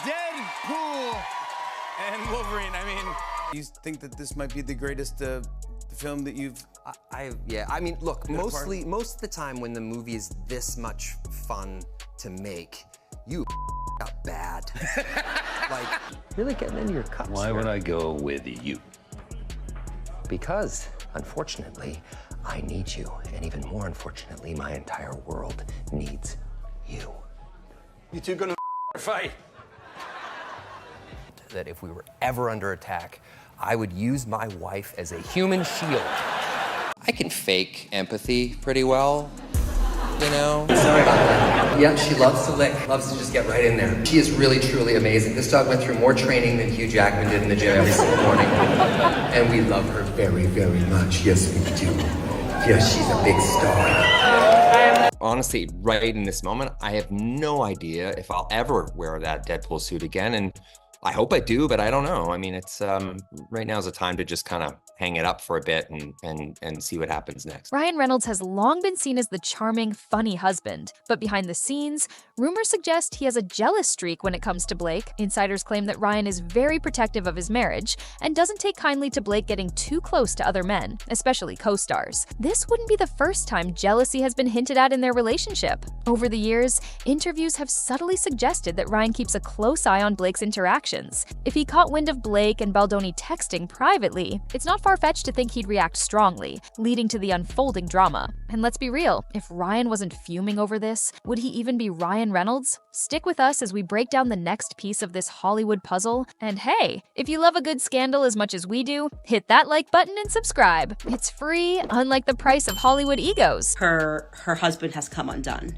Deadpool and Wolverine. I mean, you think that this might be the greatest film that you've... Yeah, I mean, look, most of the time when the movie is this much fun to make, you got bad. Like, really getting into your cups. Why would I go with you? Because, unfortunately, I need you. And even more unfortunately, my entire world needs you. You two gonna fight? That if we were ever under attack, I would use my wife as a human shield. I can fake empathy pretty well, you know? Sorry about that. Yeah, she loves to lick, loves to just get right in there. She is really, truly amazing. This dog went through more training than Hugh Jackman did in the gym every single morning. And we love her very, very much. Yes, we do. Yes, she's a big star. Honestly, right in this moment, I have no idea if I'll ever wear that Deadpool suit again, and I hope I do, but I don't know. I mean, it's right now is a time to just kind of hang it up for a bit and see what happens next. Ryan Reynolds has long been seen as the charming, funny husband, but behind the scenes, rumors suggest he has a jealous streak when it comes to Blake. Insiders claim that Ryan is very protective of his marriage and doesn't take kindly to Blake getting too close to other men, especially co-stars. This wouldn't be the first time jealousy has been hinted at in their relationship. Over the years, interviews have subtly suggested that Ryan keeps a close eye on Blake's interactions. If he caught wind of Blake and Baldoni texting privately, it's not far-fetched to think he'd react strongly, leading to the unfolding drama. And let's be real, if Ryan wasn't fuming over this, would he even be Ryan Reynolds? Stick with us as we break down the next piece of this Hollywood puzzle. And hey, if you love a good scandal as much as we do, hit that like button and subscribe. It's free, unlike the price of Hollywood egos. Her husband has come undone.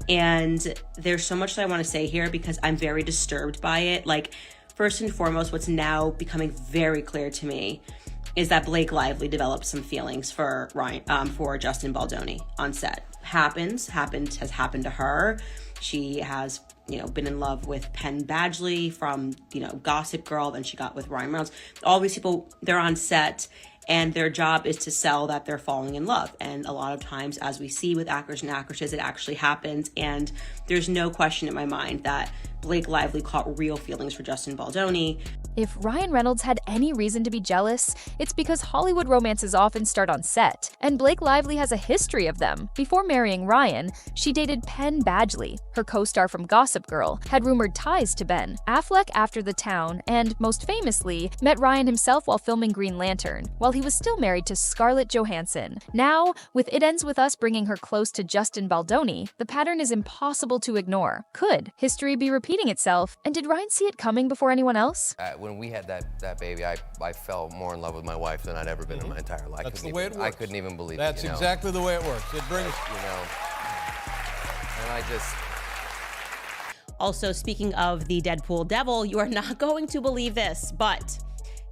And there's so much that I want to say here because I'm very disturbed by it. Like, first and foremost, what's now becoming very clear to me is that Blake Lively developed some feelings for for Justin Baldoni on set. Has happened to her. She has, been in love with Penn Badgley from, Gossip Girl. Then she got with Ryan Reynolds. All these people, they're on set and their job is to sell that they're falling in love. And a lot of times, as we see with actors and actresses, it actually happens. And there's no question in my mind that Blake Lively caught real feelings for Justin Baldoni. If Ryan Reynolds had any reason to be jealous, it's because Hollywood romances often start on set, and Blake Lively has a history of them. Before marrying Ryan, she dated Penn Badgley. Her co-star from Gossip Girl had rumored ties to Ben Affleck after The Town, and most famously, met Ryan himself while filming Green Lantern, while he was still married to Scarlett Johansson. Now, with It Ends With Us bringing her close to Justin Baldoni, the pattern is impossible to ignore. Could history be repeating itself? And did Ryan see it coming before anyone else? When we had that baby, I fell more in love with my wife than I'd ever been in my entire life. That's the way it works. I couldn't even believe That's it. That's exactly the way it works. It brings, and I just... Also, speaking of the Deadpool devil, you are not going to believe this, but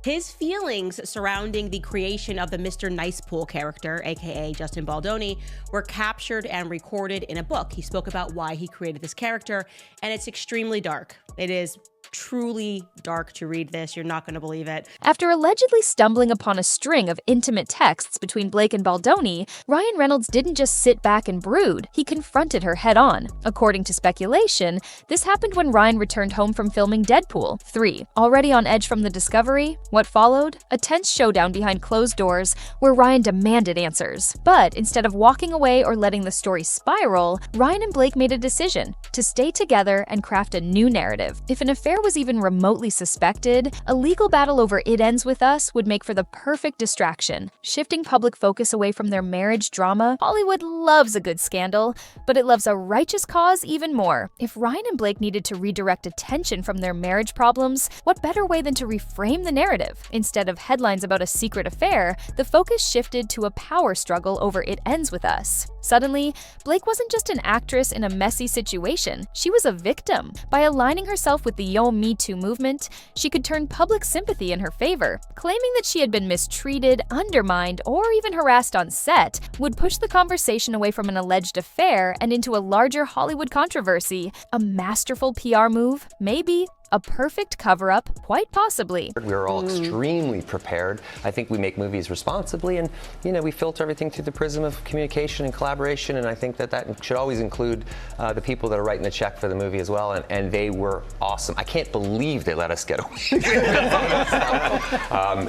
his feelings surrounding the creation of the Mr. Nicepool character, aka Justin Baldoni, were captured and recorded in a book. He spoke about why he created this character, and it's extremely dark. It is truly dark to read this. You're not going to believe it. After allegedly stumbling upon a string of intimate texts between Blake and Baldoni, Ryan Reynolds didn't just sit back and brood. He confronted her head-on. According to speculation, this happened when Ryan returned home from filming Deadpool 3. Already on edge from the discovery, what followed? A tense showdown behind closed doors where Ryan demanded answers. But instead of walking away or letting the story spiral, Ryan and Blake made a decision to stay together and craft a new narrative. If an affair was even remotely suspected, a legal battle over It Ends With Us would make for the perfect distraction, shifting public focus away from their marriage drama. Hollywood loves a good scandal, but it loves a righteous cause even more. If Ryan and Blake needed to redirect attention from their marriage problems, what better way than to reframe the narrative? Instead of headlines about a secret affair, the focus shifted to a power struggle over It Ends With Us. Suddenly, Blake wasn't just an actress in a messy situation, she was a victim. By aligning herself with the Yo Me Too movement, she could turn public sympathy in her favor. Claiming that she had been mistreated, undermined, or even harassed on set would push the conversation away from an alleged affair and into a larger Hollywood controversy. A masterful PR move? Maybe. A perfect cover-up? Quite possibly. We were all extremely prepared. I think we make movies responsibly, and we filter everything through the prism of communication and collaboration, and I think that should always include the people that are writing the check for the movie as well, and they were awesome. I can't believe they let us get away.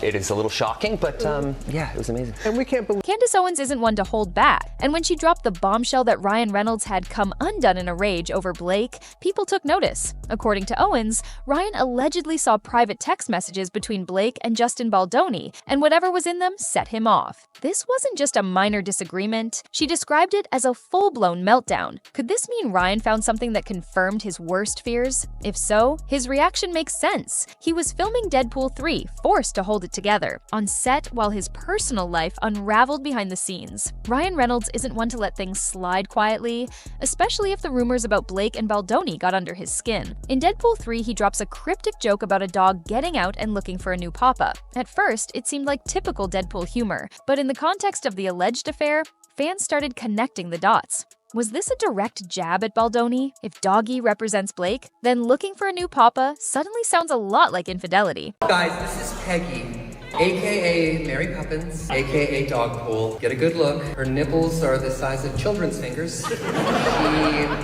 It is a little shocking, but yeah, it was amazing. And we can't believe Candace Owens isn't one to hold back, and when she dropped the bombshell that Ryan Reynolds had come undone in a rage over Blake, people took notice. According to Owens, Ryan allegedly saw private text messages between Blake and Justin Baldoni, and whatever was in them set him off. This wasn't just a minor disagreement. She described it as a full-blown meltdown. Could this mean Ryan found something that confirmed his worst fears? If so, his reaction makes sense. He was filming Deadpool 3, forced to hold it together, on set while his personal life unraveled behind the scenes. Ryan Reynolds isn't one to let things slide quietly, especially if the rumors about Blake and Baldoni got under his skin. In Deadpool 3, he drops a cryptic joke about a dog getting out and looking for a new papa. At first, it seemed like typical Deadpool humor, but in the context of the alleged affair, fans started connecting the dots. Was this a direct jab at Baldoni? If doggie represents Blake, then looking for a new papa suddenly sounds a lot like infidelity. Guys, this is Peggy, aka Mary Poppins, aka Dogpool. Get a good look. Her nipples are the size of children's fingers. She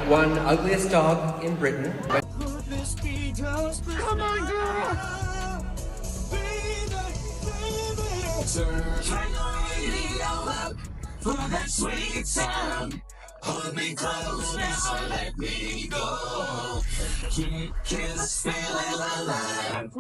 won Ugliest Dog in Britain. Come on, girl! Hold me close now, let me go. Keep this feeling alive.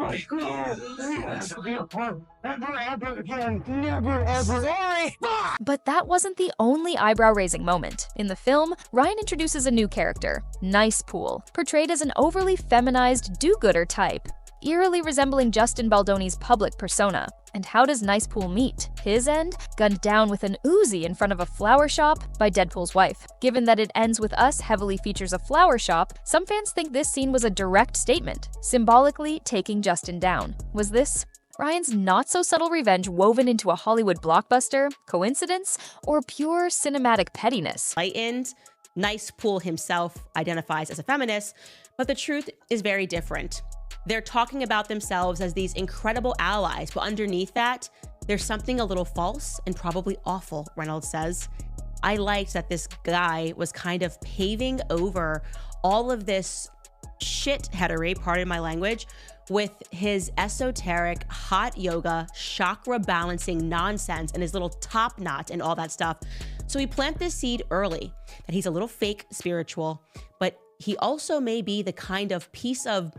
Never ever again. Never ever. Sorry. But that wasn't the only eyebrow-raising moment. In the film, Ryan introduces a new character, Nicepool, portrayed as an overly feminized do-gooder type, eerily resembling Justin Baldoni's public persona. And how does Nicepool meet? His end? Gunned down with an Uzi in front of a flower shop by Deadpool's wife. Given that It Ends With Us heavily features a flower shop, some fans think this scene was a direct statement, symbolically taking Justin down. Was this Ryan's not-so-subtle revenge woven into a Hollywood blockbuster? Coincidence? Or pure cinematic pettiness? Lightened, Nicepool himself identifies as a feminist, but the truth is very different. They're talking about themselves as these incredible allies, but underneath that, there's something a little false and probably awful, Reynolds says. I liked that this guy was kind of paving over all of this shit-headery, pardon my language, with his esoteric, hot yoga, chakra balancing nonsense and his little top knot and all that stuff. So we plant this seed early, that he's a little fake spiritual, but he also may be the kind of piece of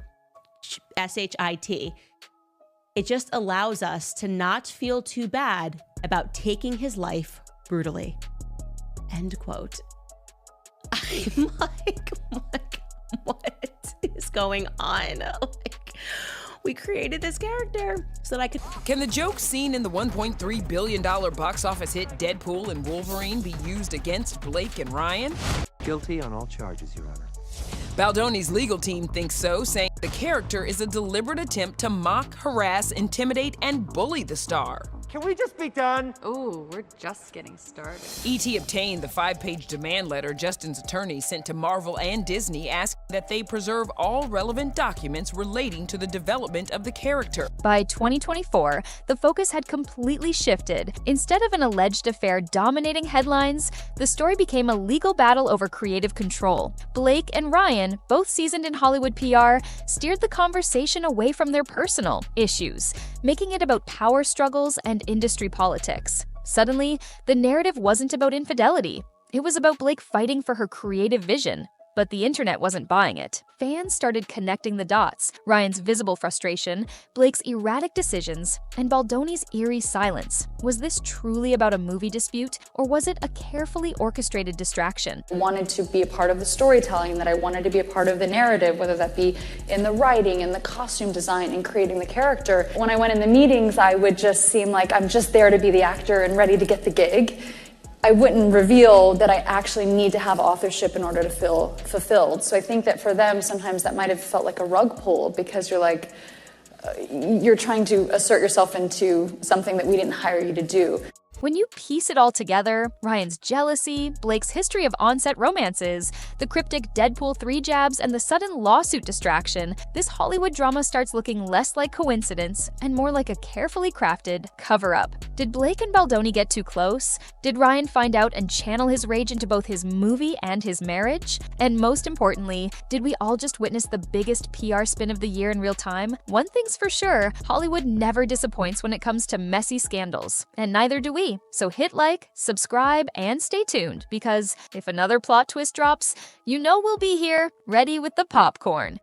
SHIT. It just allows us to not feel too bad about taking his life brutally. End quote. I'm like, what is going on? Like, we created this character so that I could. Can the joke seen in the $1.3 billion box office hit Deadpool and Wolverine be used against Blake and Ryan? Guilty on all charges, Your Honor. Baldoni's legal team thinks so, saying the character is a deliberate attempt to mock, harass, intimidate, and bully the star. Can we just be done? Ooh, we're just getting started. E.T. obtained the 5-page demand letter Justin's attorney sent to Marvel and Disney asking that they preserve all relevant documents relating to the development of the character. By 2024, the focus had completely shifted. Instead of an alleged affair dominating headlines, the story became a legal battle over creative control. Blake and Ryan, both seasoned in Hollywood PR, steered the conversation away from their personal issues, making it about power struggles and industry politics. Suddenly, the narrative wasn't about infidelity. It was about Blake fighting for her creative vision. But the internet wasn't buying it. Fans started connecting the dots. Ryan's visible frustration, Blake's erratic decisions, and Baldoni's eerie silence. Was this truly about a movie dispute, or was it a carefully orchestrated distraction? I wanted to be a part of the storytelling, that I wanted to be a part of the narrative, whether that be in the writing, in the costume design, in creating the character. When I went in the meetings, I would just seem like I'm just there to be the actor and ready to get the gig. I wouldn't reveal that I actually need to have authorship in order to feel fulfilled. So I think that for them, sometimes that might have felt like a rug pull, because you're like, you're trying to assert yourself into something that we didn't hire you to do. When you piece it all together, Ryan's jealousy, Blake's history of on-set romances, the cryptic Deadpool 3 jabs, and the sudden lawsuit distraction, this Hollywood drama starts looking less like coincidence and more like a carefully crafted cover-up. Did Blake and Baldoni get too close? Did Ryan find out and channel his rage into both his movie and his marriage? And most importantly, did we all just witness the biggest PR spin of the year in real time? One thing's for sure, Hollywood never disappoints when it comes to messy scandals, and neither do we. So hit like, subscribe, and stay tuned, because if another plot twist drops, you know we'll be here, ready with the popcorn.